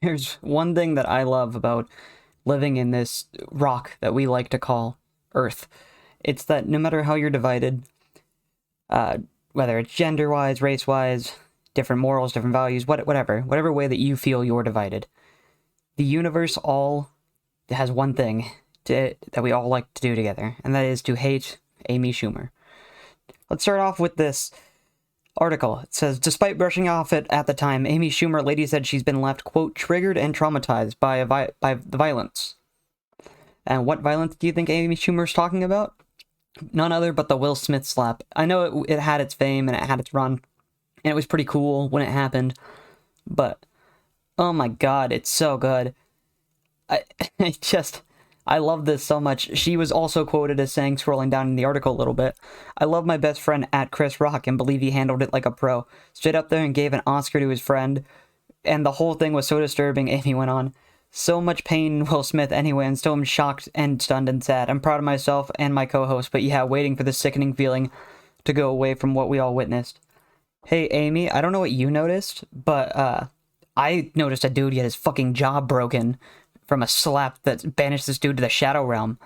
There's one thing that I love about living in this rock that we like to call Earth. It's that no matter how you're divided, uh, whether it's gender-wise, race-wise, different morals, different values, whatever way that you feel you're divided, the universe all has one thing that we all like to do together, and that is to hate Amy Schumer. Let's start off with this article. It says, despite brushing off it at the time, Amy Schumer later said she's been left, quote, triggered and traumatized by the violence. And what violence do you think Amy Schumer's talking about? None other but the Will Smith slap. I know it had its fame and it had its run, and it was pretty cool when it happened, but oh my god, it's so good. I, I just, I love this so much. She was also quoted as saying, scrolling down in the article a little bit, I love my best friend at Chris Rock and believe he handled it like a pro. Stood up there and gave an Oscar to his friend, and the whole thing was so disturbing, Amy went on. So much pain in Will Smith anyway, and still I'm shocked and stunned and sad. I'm proud of myself and my co-host, but yeah, waiting for the sickening feeling to go away from what we all witnessed. Hey, Amy, I don't know what you noticed, but, I noticed a dude get his fucking jaw broken from a slap that banished this dude to the Shadow Realm.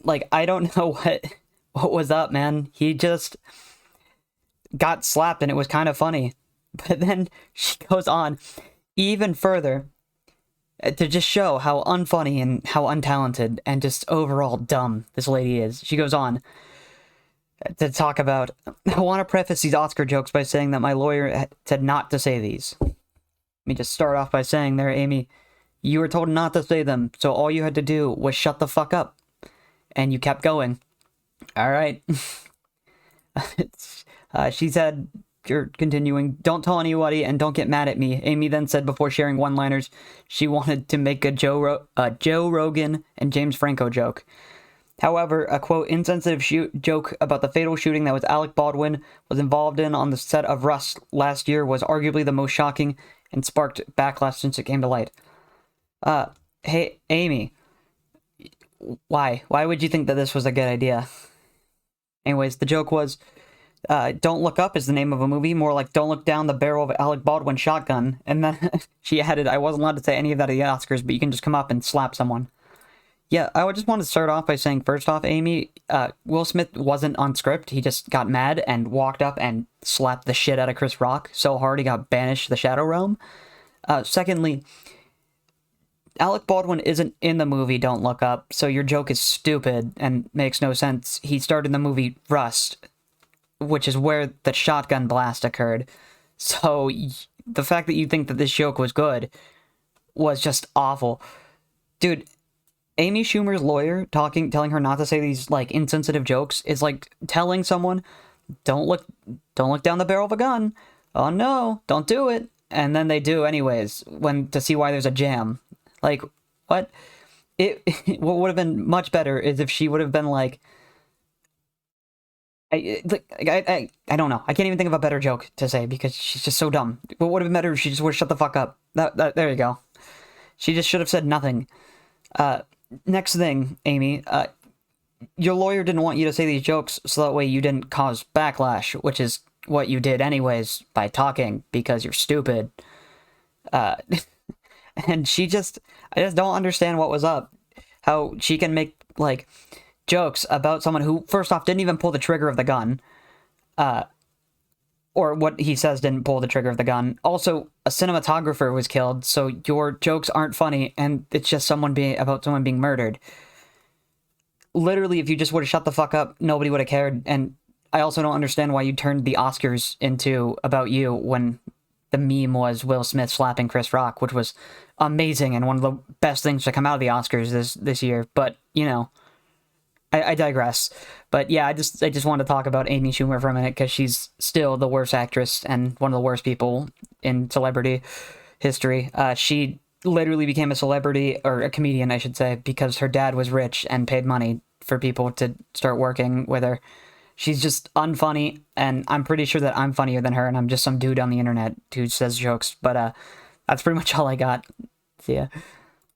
Like, I don't know what was up, man. He just got slapped and it was kind of funny. But then she goes on even further to just show how unfunny and how untalented and just overall dumb this lady is. She goes on to talk about, I want to preface these Oscar jokes by saying that my lawyer said not to say these. Let me just start off by saying there, Amy, you were told not to say them, so all you had to do was shut the fuck up. And you kept going. Alright. She said, you're continuing, don't tell anybody and don't get mad at me. Amy then said before sharing one-liners, she wanted to make a Joe Rogan and James Franco joke. However, a quote insensitive joke about the fatal shooting that was Alec Baldwin was involved in on the set of Rust last year was arguably the most shocking and sparked backlash since it came to light. Hey, Amy, why? Why would you think that this was a good idea? Anyways, the joke was, Don't Look Up is the name of a movie, more like Don't Look Down the Barrel of Alec Baldwin's Shotgun. And then she added, I wasn't allowed to say any of that at the Oscars, but you can just come up and slap someone. Yeah, I would just want to start off by saying, first off, Amy, Will Smith wasn't on script. He just got mad and walked up and slapped the shit out of Chris Rock so hard he got banished to the Shadow Realm. Secondly, Alec Baldwin isn't in the movie Don't Look Up, so your joke is stupid and makes no sense. He starred in the movie Rust, which is where the shotgun blast occurred. So the fact that you think that this joke was good was just awful. Dude, Amy Schumer's lawyer telling her not to say these, like, insensitive jokes is like telling someone, don't look down the barrel of a gun. Oh no, don't do it. And then they do anyways, to see why there's a jam. Like, what? What would have been much better is if she would have been like, I don't know. I can't even think of a better joke to say because she's just so dumb. What would have been better if she just would have shut the fuck up? There you go. She just should have said nothing. Next thing, Amy, your lawyer didn't want you to say these jokes so that way you didn't cause backlash, which is what you did anyways by talking because you're stupid. And I just don't understand what was up. How she can make, like, jokes about someone who, first off, didn't even pull the trigger of the gun. Or what he says didn't pull the trigger of the gun. Also, a cinematographer was killed, so your jokes aren't funny, and it's just about someone being murdered. Literally, if you just would have shut the fuck up, nobody would have cared, and I also don't understand why you turned the Oscars into about you when the meme was Will Smith slapping Chris Rock, which was amazing and one of the best things to come out of the Oscars this year, but, you know, I digress. But yeah, I just want to talk about Amy Schumer for a minute because she's still the worst actress and one of the worst people in celebrity history. She literally became a celebrity, or a comedian, I should say, because her dad was rich and paid money for people to start working with her. She's just unfunny, and I'm pretty sure that I'm funnier than her, and I'm just some dude on the internet who says jokes. But that's pretty much all I got. See ya.